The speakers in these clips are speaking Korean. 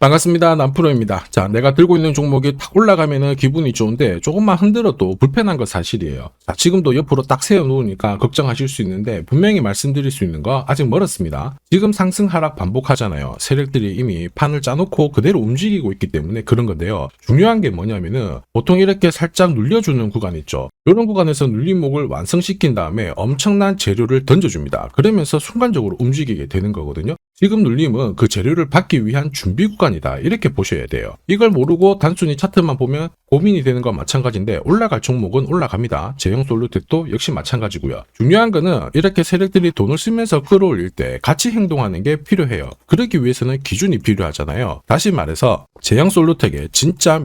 반갑습니다. 남프로입니다. 자, 내가 들고 있는 종목이 탁 올라가면은 기분이 좋은데 조금만 흔들어도 불편한 거 사실이에요. 자, 지금도 옆으로 딱 세워놓으니까 걱정하실 수 있는데 분명히 말씀드릴 수 있는 거 아직 멀었습니다. 지금 상승 하락 반복하잖아요. 세력들이 이미 판을 짜놓고 그대로 움직이고 있기 때문에 그런 건데요. 중요한 게 뭐냐면은 보통 이렇게 살짝 눌려주는 구간 있죠. 이런 구간에서 눌림목을 완성시킨 다음에 엄청난 재료를 던져줍니다. 그러면서 순간적으로 움직이게 되는 거거든요. 지금 눌림은 그 재료를 받기 위한 준비 구간이다. 이렇게 보셔야 돼요. 이걸 모르고 단순히 차트만 보면 고민이 되는 건 마찬가지인데 올라갈 종목은 올라갑니다. 제형 솔루텍도 역시 마찬가지고요. 중요한 거는 이렇게 세력들이 돈을 쓰면서 끌어올릴 때 같이 행동하는 게 필요해요. 그러기 위해서는 기준이 필요하잖아요. 다시 말해서 제형 솔루텍의 진짜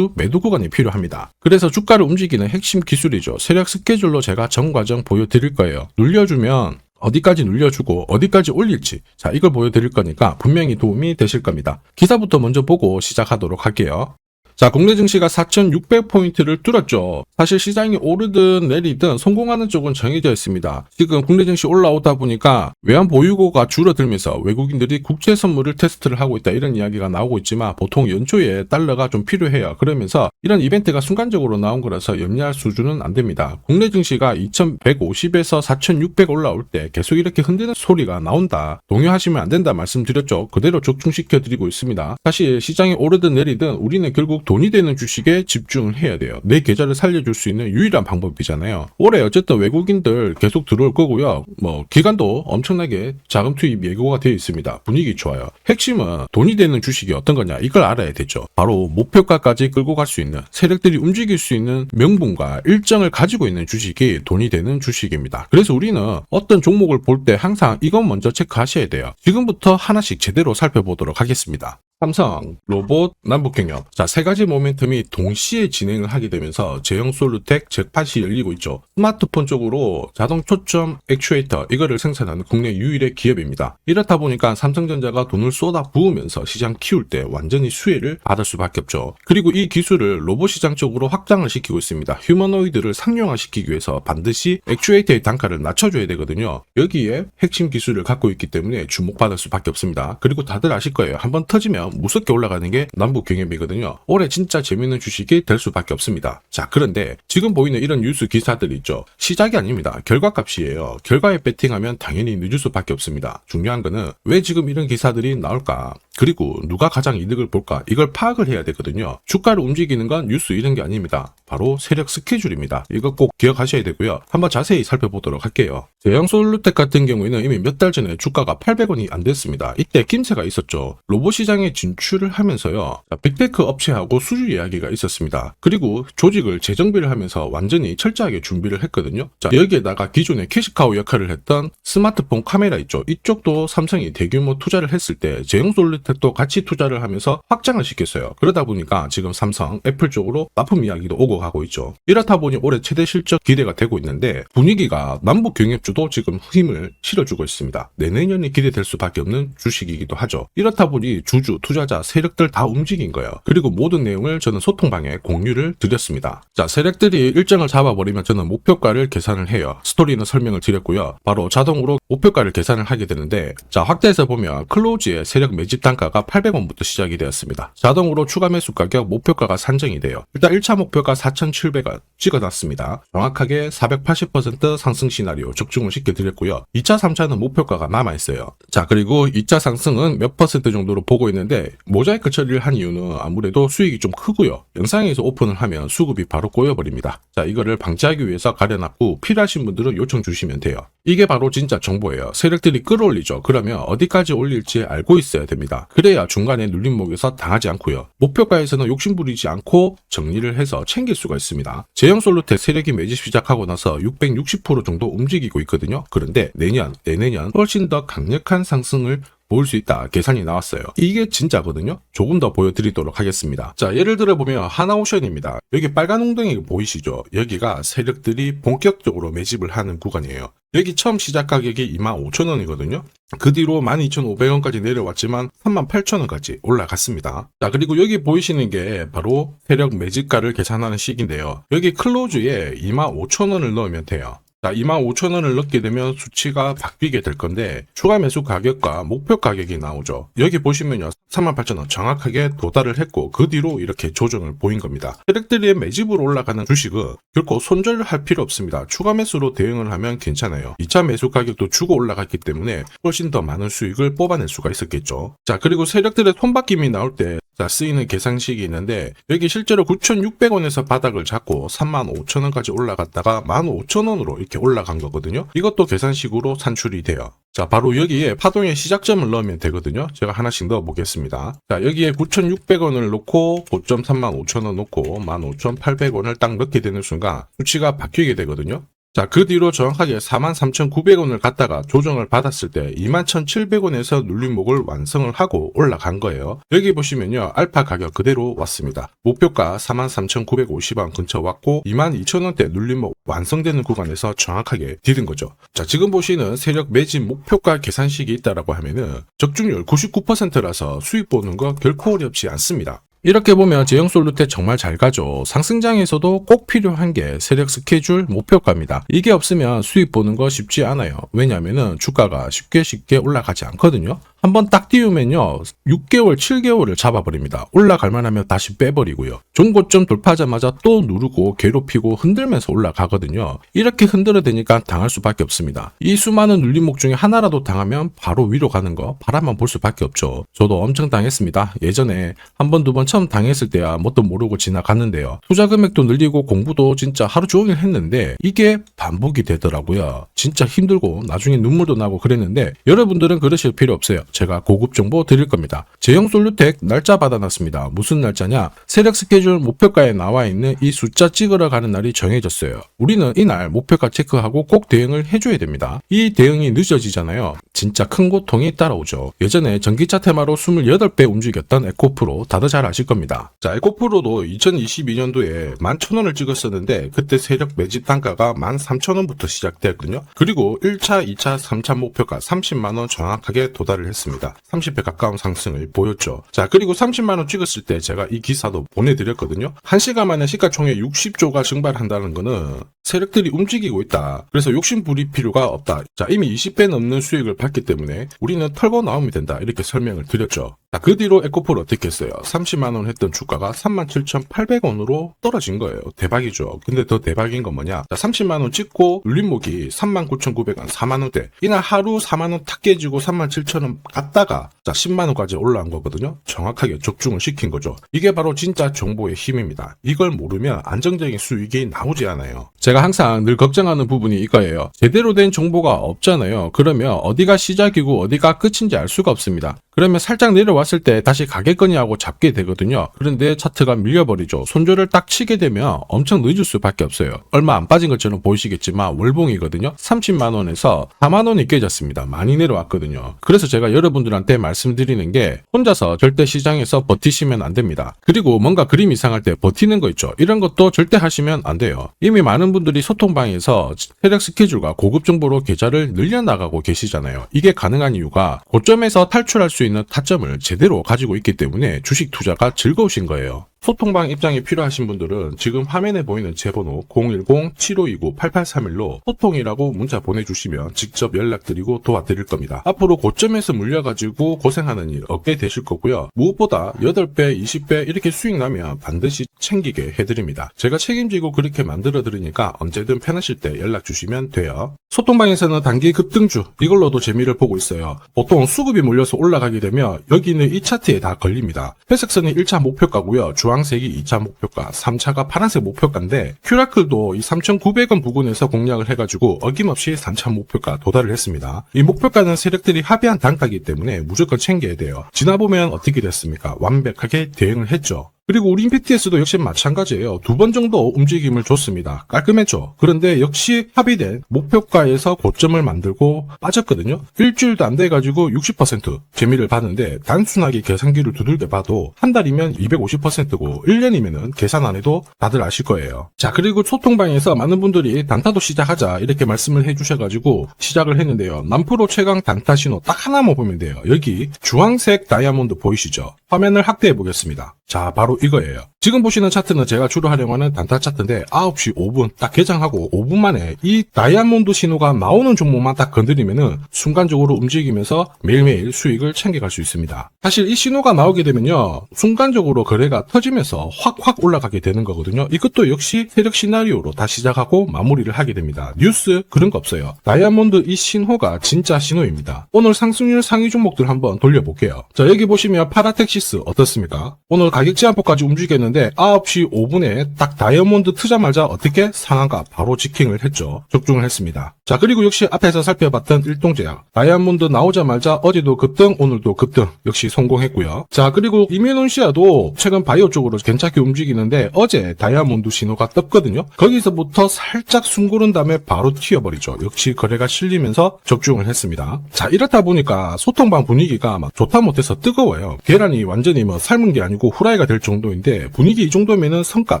매도 구간이 필요합니다. 그래서 주가를 움직이는 핵심 기술이죠. 세력 스케줄로 제가 전 과정 보여드릴 거예요. 눌려주면 어디까지 눌려주고 어디까지 올릴지, 자, 이걸 보여드릴 거니까 분명히 도움이 되실 겁니다. 기사부터 먼저 보고 시작하도록 할게요. 자, 국내 증시가 4,600포인트를 뚫었죠. 사실 시장이 오르든 내리든 성공하는 쪽은 정해져 있습니다. 지금 국내 증시 올라오다 보니까 외환 보유고가 줄어들면서 외국인들이 국제 선물을 테스트를 하고 있다, 이런 이야기가 나오고 있지만 보통 연초에 달러가 좀 필요해요. 그러면서 이런 이벤트가 순간적으로 나온 거라서 염려할 수준은 안 됩니다. 국내 증시가 2,150에서 4,600 올라올 때 계속 이렇게 흔드는 소리가 나온다, 동요하시면 안 된다 말씀드렸죠. 그대로 적중시켜 드리고 있습니다. 사실 시장이 오르든 내리든 우리는 결국 돈이 되는 주식에 집중을 해야 돼요. 내 계좌를 살려줄 수 있는 유일한 방법이잖아요. 올해 어쨌든 외국인들 계속 들어올 거고요. 기관도 엄청나게 자금 투입 예고가 되어 있습니다. 분위기 좋아요. 핵심은 돈이 되는 주식이 어떤 거냐, 이걸 알아야 되죠. 바로 목표가까지 끌고 갈 수 있는, 세력들이 움직일 수 있는 명분과 일정을 가지고 있는 주식이 돈이 되는 주식입니다. 그래서 우리는 어떤 종목을 볼 때 항상 이건 먼저 체크하셔야 돼요. 지금부터 하나씩 제대로 살펴보도록 하겠습니다. 삼성, 로봇, 남북경협. 자, 세 가지 모멘텀이 동시에 진행을 하게 되면서 제형 솔루텍 잭팟이 열리고 있죠. 스마트폰 쪽으로 자동 초점 액추에이터, 이거를 생산하는 국내 유일의 기업입니다. 이렇다 보니까 삼성전자가 돈을 쏟아 부으면서 시장 키울 때 완전히 수혜를 받을 수밖에 없죠. 그리고 이 기술을 로봇 시장 쪽으로 확장을 시키고 있습니다. 휴머노이드를 상용화시키기 위해서 반드시 액추에이터의 단가를 낮춰줘야 되거든요. 여기에 핵심 기술을 갖고 있기 때문에 주목받을 수밖에 없습니다. 그리고 다들 아실 거예요. 한번 터지면 무섭게 올라가는 게 남북경협이거든요. 올해 진짜 재밌는 주식이 될 수밖에 없습니다. 자, 그런데 지금 보이는 이런 뉴스 기사들이 있죠. 시작이 아닙니다. 결과값이에요. 결과에 배팅하면 당연히 늦을 수밖에 없습니다. 중요한 거는 왜 지금 이런 기사들이 나올까? 그리고 누가 가장 이득을 볼까? 이걸 파악을 해야 되거든요. 주가를 움직이는 건 뉴스 이런 게 아닙니다. 바로 세력 스케줄입니다. 이거 꼭 기억하셔야 되고요. 한번 자세히 살펴보도록 할게요. 제형 솔루텍 같은 경우에는 이미 몇 달 전에 주가가 800원이 안 됐습니다. 이때 김새가 있었죠. 로봇 시장에 진출을 하면서요, 빅테크 업체하고 수주 이야기가 있었습니다. 그리고 조직을 재정비를 하면서 완전히 철저하게 준비를 했거든요. 자, 여기에다가 기존의 캐시카우 역할을 했던 스마트폰 카메라 있죠. 이쪽도 삼성이 대규모 투자를 했을 때 제형 솔루텍도 같이 투자를 하면서 확장을 시켰어요. 그러다 보니까 지금 삼성, 애플 쪽으로 납품 이야기도 오고 가고 있죠. 이렇다 보니 올해 최대 실적 기대가 되고 있는데 분위기가 남북 경협주도 지금 힘을 실어주고 있습니다. 내년이 기대될 수밖에 없는 주식이기도 하죠. 이렇다 보니 주주, 투자자, 세력들 다 움직인 거예요. 그리고 모든 내용을 저는 소통방에 공유를 드렸습니다. 자, 세력들이 일정을 잡아버리면 저는 목표가를 계산을 해요. 스토리는 설명을 드렸고요. 바로 자동으로 목표가를 계산을 하게 되는데, 자, 확대해서 보면 클로즈의 세력 매집 단가가 800원부터 시작이 되었습니다. 자동으로 추가 매수 가격 목표가가 산정이 돼요. 일단 1차 목표가 4,700원 찍어놨습니다. 정확하게 480% 상승 시나리오 적중을 시켜드렸고요. 2차, 3차는 목표가가 남아있어요. 자, 그리고 2차 상승은 몇 퍼센트 정도로 보고 있는데 모자이크 처리를 한 이유는 아무래도 수익이 좀 크고요. 영상에서 오픈을 하면 수급이 바로 꼬여버립니다. 자, 이거를 방지하기 위해서 가려놨고 필요하신 분들은 요청 주시면 돼요. 이게 바로 진짜 정보예요. 세력들이 끌어올리죠. 그러면 어디까지 올릴지 알고 있어야 됩니다. 그래야 중간에 눌림목에서 당하지 않고요. 목표가에서는 욕심부리지 않고 정리를 해서 챙길 수가 있습니다. 제형 솔루텍 세력이 매집 시작하고 나서 660% 정도 움직이고 있거든요. 그런데 내내년 훨씬 더 강력한 상승을 볼 수 있다 계산이 나왔어요. 이게 진짜거든요. 조금 더 보여드리도록 하겠습니다. 자, 예를 들어 보면 하나오션입니다. 여기 빨간 웅덩이 보이시죠? 여기가 세력들이 본격적으로 매집을 하는 구간이에요. 여기 처음 시작 가격이 25,000원이거든요. 그 뒤로 12,500원까지 내려왔지만 38,000원까지 올라갔습니다. 자, 그리고 여기 보이시는 게 바로 세력 매집가를 계산하는 식인데요. 여기 클로즈에 25,000원을 넣으면 돼요. 자, 25,000원을 넣게 되면 수치가 바뀌게 될 건데 추가 매수 가격과 목표 가격이 나오죠. 여기 보시면요. 38,000원 정확하게 도달을 했고 그 뒤로 이렇게 조정을 보인 겁니다. 세력들의 매집으로 올라가는 주식은 결코 손절할 필요 없습니다. 추가 매수로 대응을 하면 괜찮아요. 2차 매수 가격도 주고 올라갔기 때문에 훨씬 더 많은 수익을 뽑아낼 수가 있었겠죠. 자, 그리고 세력들의 손바뀜이 나올 때 쓰이는 계산식이 있는데 여기 실제로 9,600원에서 바닥을 잡고 35,000원까지 올라갔다가 15,000원으로 이렇게 올라간 거거든요. 이것도 계산식으로 산출이 돼요. 자, 바로 여기에 파동의 시작점을 넣으면 되거든요. 제가 하나씩 넣어 보겠습니다. 자, 여기에 9,600원을 놓고 고점 35,000원 놓고 15,800원을 딱 넣게 되는 순간 수치가 바뀌게 되거든요. 자, 그 뒤로 정확하게 43,900원을 갖다가 조정을 받았을 때 21,700원에서 눌림목을 완성을 하고 올라간 거예요. 여기 보시면요. 알파 가격 그대로 왔습니다. 목표가 43,950원 근처 왔고 22,000원대 눌림목 완성되는 구간에서 정확하게 디딘 거죠. 자, 지금 보시는 세력 매집 목표가 계산식이 있다라고 하면은 적중률 99%라서 수익 보는 거 결코 어렵지 않습니다. 이렇게 보면 제형솔루텍 정말 잘 가죠. 상승장에서도 꼭 필요한 게 세력 스케줄 목표가입니다. 이게 없으면 수익 보는 거 쉽지 않아요. 왜냐하면 주가가 쉽게 올라가지 않거든요. 한번 딱 띄우면요 6개월 7개월을 잡아버립니다. 올라갈 만하면 다시 빼버리고요. 종고점 돌파하자마자 또 누르고 괴롭히고 흔들면서 올라가거든요. 이렇게 흔들어대니까 당할 수밖에 없습니다. 이 수많은 눌림목 중에 하나라도 당하면 바로 위로 가는 거 바라만 볼 수밖에 없죠. 저도 엄청 당했습니다. 예전에 한 번 두 번 처음 당했을 때야 뭣도 모르고 지나갔는데요. 투자 금액도 늘리고 공부도 진짜 하루 종일 했는데 이게 반복이 되더라고요. 진짜 힘들고 나중에 눈물도 나고 그랬는데 여러분들은 그러실 필요 없어요. 제가 고급 정보 드릴 겁니다. 제형솔루텍 날짜 받아놨습니다. 무슨 날짜냐? 세력 스케줄 목표가에 나와 있는 이 숫자 찍으러 가는 날이 정해졌어요. 우리는 이날 목표가 체크하고 꼭 대응을 해줘야 됩니다. 이 대응이 늦어지잖아요. 진짜 큰 고통이 따라오죠. 예전에 전기차 테마로 28배 움직였던 에코프로 다들 잘 아실 겁니다. 자, 에코프로도 2022년도에 11,000원을 찍었었는데 그때 세력 매집 단가가 13,000원부터 시작되었거든요. 그리고 1차, 2차, 3차 목표가 30만원 정확하게 도달을 했습니다. 30배 가까운 상승을 보였죠. 자, 그리고 30만원 찍었을 때 제가 이 기사도 보내드렸거든요. 1시간 만에 시가총액 60조가 증발한다는 거는 세력들이 움직이고 있다. 그래서 욕심 부릴 필요가 없다. 자, 이미 20배 넘는 수익을 받기 때문에 우리는 털고 나오면 된다. 이렇게 설명을 드렸죠. 자, 그 뒤로 에코프로 어떻게 했어요? 30만원 했던 주가가 37,800원으로 떨어진 거예요. 대박이죠. 근데 더 대박인 건 뭐냐? 자, 30만원 찍고 눌림목이 39,900원, 4만원대. 이날 하루 4만원 탁 깨지고 37,000원 갔다가 자, 10만원까지 올라온 거거든요. 정확하게 적중을 시킨 거죠. 이게 바로 진짜 정보의 힘입니다. 이걸 모르면 안정적인 수익이 나오지 않아요. 제가 항상 늘 걱정하는 부분이 이거예요. 제대로 된 정보가 없잖아요. 그러면 어디가 시작이고 어디가 끝인지 알 수가 없습니다. 그러면 살짝 내려왔을 때 다시 가겠거니 하고 잡게 되거든요. 그런데 차트가 밀려버리죠. 손절을 딱 치게 되면 엄청 늦을 수밖에 없어요. 얼마 안 빠진 것처럼 보이시겠지만 월봉이거든요. 30만원에서 4만원이 깨졌습니다. 많이 내려왔거든요. 그래서 제가 여러분들한테 말씀드리는 게 혼자서 절대 시장에서 버티시면 안 됩니다. 그리고 뭔가 그림 이상할 때 버티는 거 있죠. 이런 것도 절대 하시면 안 돼요. 이미 많은 분들이 소통방에서 세력 스케줄과 고급 정보로 계좌를 늘려나가고 계시잖아요. 이게 가능한 이유가 고점에서 탈출할 수 있는 타점을 제대로 가지고 있기 때문에 주식 투자가 즐거우신 거예요. 소통방 입장이 필요하신 분들은 지금 화면에 보이는 제 번호 010-7529-8831로 소통이라고 문자 보내주시면 직접 연락드리고 도와드릴 겁니다. 앞으로 고점에서 물려가지고 고생하는 일 없게 되실 거고요. 무엇보다 8배, 20배 이렇게 수익 나면 반드시 챙기게 해드립니다. 제가 책임지고 그렇게 만들어드리니까 언제든 편하실 때 연락 주시면 돼요. 소통방에서는 단기 급등주 이걸로도 재미를 보고 있어요. 보통 수급이 몰려서 올라가게 되면 여기는 이 차트에 다 걸립니다. 회색선이 1차 목표가고요. 주황색이 2차 목표가, 3차가 파란색 목표가인데 큐라클도 이 3,900원 부근에서 공략을 해가지고 어김없이 3차 목표가 도달을 했습니다. 이 목표가는 세력들이 합의한 단가이기 때문에 무조건 챙겨야 돼요. 지나보면 어떻게 됐습니까? 완벽하게 대응을 했죠. 그리고 우리 임팩트에서도 역시 마찬가지예요. 2번 정도 움직임을 줬습니다. 깔끔했죠. 그런데 역시 합의된 목표가에서 고점을 만들고 빠졌거든요. 일주일도 안 돼가지고 60% 재미를 봤는데 단순하게 계산기를 두들겨 봐도 한 달이면 250%고 1년이면은 계산 안 해도 다들 아실 거예요. 자, 그리고 소통방에서 많은 분들이 단타도 시작하자 이렇게 말씀을 해주셔가지고 시작을 했는데요. 남프로 최강 단타 신호 딱 하나만 보면 돼요. 여기 주황색 다이아몬드 보이시죠? 화면을 확대해 보겠습니다. 자, 바로 이거예요. 지금 보시는 차트는 제가 주로 활용하는 단타 차트인데 9시 5분 딱 개장하고 5분 만에 이 다이아몬드 신호가 나오는 종목만 딱 건드리면은 순간적으로 움직이면서 매일매일 수익을 챙겨갈 수 있습니다. 사실 이 신호가 나오게 되면요, 순간적으로 거래가 터지면서 확 올라가게 되는 거거든요. 이것도 역시 세력 시나리오로 다 시작하고 마무리를 하게 됩니다. 뉴스 그런 거 없어요. 다이아몬드 이 신호가 진짜 신호입니다. 오늘 상승률 상위 종목들 한번 돌려볼게요. 자, 여기 보시면 파라텍시스 어떻습니까? 오늘 가격 제한폭까지 움직였는데 9시 5분에 딱 다이아몬드 트자마자 어떻게 상한가 바로 지킹을 했죠. 적중을 했습니다. 자, 그리고 역시 앞에서 살펴봤던 일동제약 다이아몬드 나오자마자 어제도 급등 오늘도 급등 역시 성공했고요. 자, 그리고 이뮤논시아도 최근 바이오 쪽으로 괜찮게 움직이는데 어제 다이아몬드 신호가 떴거든요. 거기서부터 살짝 숨고른 다음에 바로 튀어버리죠. 역시 거래가 실리면서 적중을 했습니다. 자, 이렇다 보니까 소통방 분위기가 막 좋다 못해서 뜨거워요. 계란이 완전히 뭐 삶은 게 아니고 후라이가 될 정도인데 분위기 이 정도면은 성과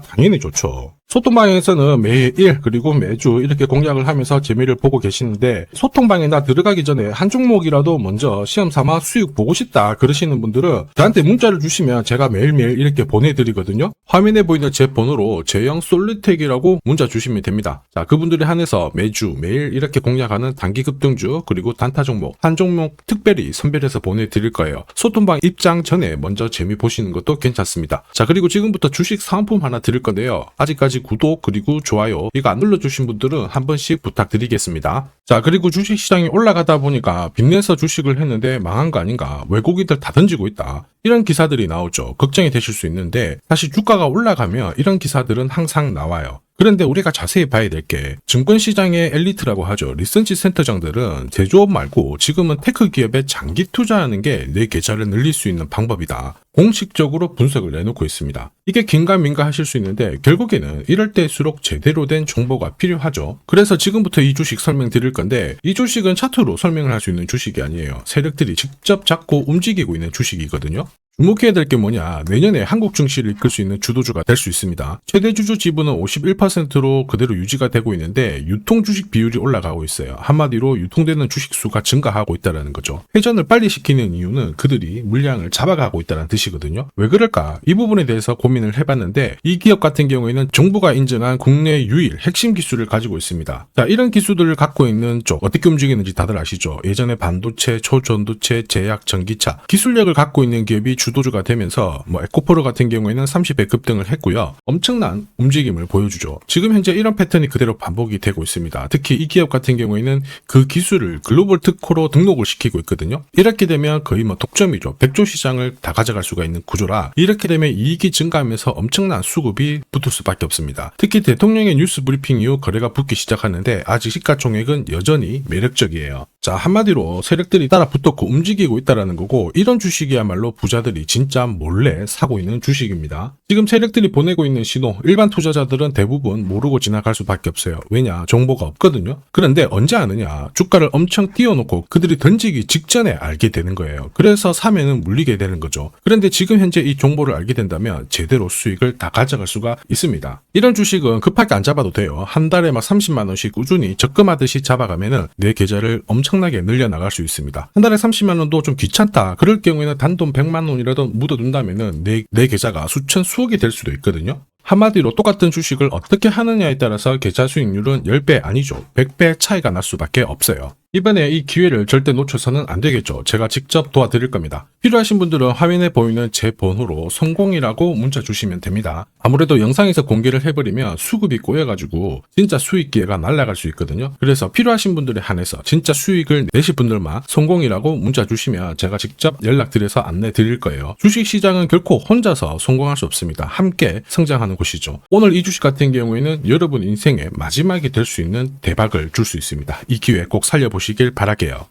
당연히 좋죠. 소통방에서는 매일 그리고 매주 이렇게 공략을 하면서 재미를 보고 계시는데 소통방에 나 들어가기 전에 한 종목이라도 먼저 시험 삼아 수익 보고 싶다 그러시는 분들은 저한테 문자를 주시면 제가 매일매일 이렇게 보내드리거든요. 화면에 보이는 제 번호로 제형 솔루텍이라고 문자 주시면 됩니다. 자, 그분들에 한해서 매주 매일 이렇게 공략하는 단기 급등주 그리고 단타 종목 한 종목 특별히 선별해서 보내드릴 거예요. 소통방 입장 전에 먼저 재미 보시는 것도 괜찮습니다. 자, 그리고 지금부터 주식 사은품 하나 드릴 건데요. 아직까지 구독 그리고 좋아요 이거 안 눌러주신 분들은 한 번씩 부탁드리겠습니다. 자, 그리고 주식시장이 올라가다 보니까 빚내서 주식을 했는데 망한 거 아닌가, 외국인들 다 던지고 있다, 이런 기사들이 나오죠. 걱정이 되실 수 있는데 사실 주가가 올라가면 이런 기사들은 항상 나와요. 그런데 우리가 자세히 봐야 될 게 증권시장의 엘리트라고 하죠. 리서치 센터장들은 제조업 말고 지금은 테크 기업에 장기 투자하는 게 내 계좌를 늘릴 수 있는 방법이다. 공식적으로 분석을 내놓고 있습니다. 이게 긴가민가 하실 수 있는데 결국에는 이럴 때일수록 제대로 된 정보가 필요하죠. 그래서 지금부터 이 주식 설명드릴 건데 이 주식은 차트로 설명을 할 수 있는 주식이 아니에요. 세력들이 직접 잡고 움직이고 있는 주식이거든요. 주목해야 될 게 뭐냐, 내년에 한국 증시를 이끌 수 있는 주도주가 될 수 있습니다. 최대 주주 지분은 51%로 그대로 유지가 되고 있는데 유통 주식 비율이 올라가고 있어요. 한마디로 유통되는 주식 수가 증가하고 있다는 거죠. 회전을 빨리 시키는 이유는 그들이 물량을 잡아가고 있다는 뜻이거든요. 왜 그럴까? 이 부분에 대해서 고민을 해봤는데 이 기업 같은 경우에는 정부가 인정한 국내 유일 핵심 기술을 가지고 있습니다. 자, 이런 기술들을 갖고 있는 쪽 어떻게 움직이는지 다들 아시죠? 예전에 반도체, 초전도체, 제약, 전기차 기술력을 갖고 있는 기업이 주도주가 되면서 에코프로 같은 경우에는 30배 급등을 했고요. 엄청난 움직임을 보여주죠. 지금 현재 이런 패턴이 그대로 반복이 되고 있습니다. 특히 이 기업 같은 경우에는 그 기술을 글로벌 특허로 등록을 시키고 있거든요. 이렇게 되면 거의 독점이죠. 100조 시장을 다 가져갈 수가 있는 구조라 이렇게 되면 이익이 증가하면서 엄청난 수급이 붙을 수밖에 없습니다. 특히 대통령의 뉴스 브리핑 이후 거래가 붙기 시작하는데 아직 시가총액은 여전히 매력적이에요. 자, 한마디로 세력들이 따라 붙었고 움직이고 있다는 거고 이런 주식이야말로 부자들이 진짜 몰래 사고 있는 주식입니다. 지금 세력들이 보내고 있는 신호 일반 투자자들은 대부분 모르고 지나갈 수밖에 없어요. 왜냐? 정보가 없거든요. 그런데 언제 아느냐? 주가를 엄청 띄워놓고 그들이 던지기 직전에 알게 되는 거예요. 그래서 사면은 물리게 되는 거죠. 그런데 지금 현재 이 정보를 알게 된다면 제대로 수익을 다 가져갈 수가 있습니다. 이런 주식은 급하게 안 잡아도 돼요. 한 달에 30만 원씩 꾸준히 적금하듯이 잡아가면은 내 계좌를 엄청나게 늘려나갈 수 있습니다. 한 달에 30만 원도 좀 귀찮다. 그럴 경우에는 단돈 100만 원이라도 묻어둔다면은 내 계좌가 수천 수억이 될 수도 있거든요. 한마디로 똑같은 주식을 어떻게 하느냐에 따라서 계좌 수익률은 10배 아니죠. 100배 차이가 날 수밖에 없어요. 이번에 이 기회를 절대 놓쳐서는 안 되겠죠. 제가 직접 도와드릴 겁니다. 필요하신 분들은 화면에 보이는 제 번호로 성공이라고 문자 주시면 됩니다. 아무래도 영상에서 공개를 해버리면 수급이 꼬여가지고 진짜 수익 기회가 날아갈 수 있거든요. 그래서 필요하신 분들에 한해서 진짜 수익을 내실 분들만 성공이라고 문자 주시면 제가 직접 연락드려서 안내 드릴 거예요. 주식시장은 결코 혼자서 성공할 수 없습니다. 함께 성장하는 곳이죠. 오늘 이 주식 같은 경우에는 여러분 인생의 마지막이 될 수 있는 대박을 줄 수 있습니다. 이 기회 꼭 살려보시길 바랄게요.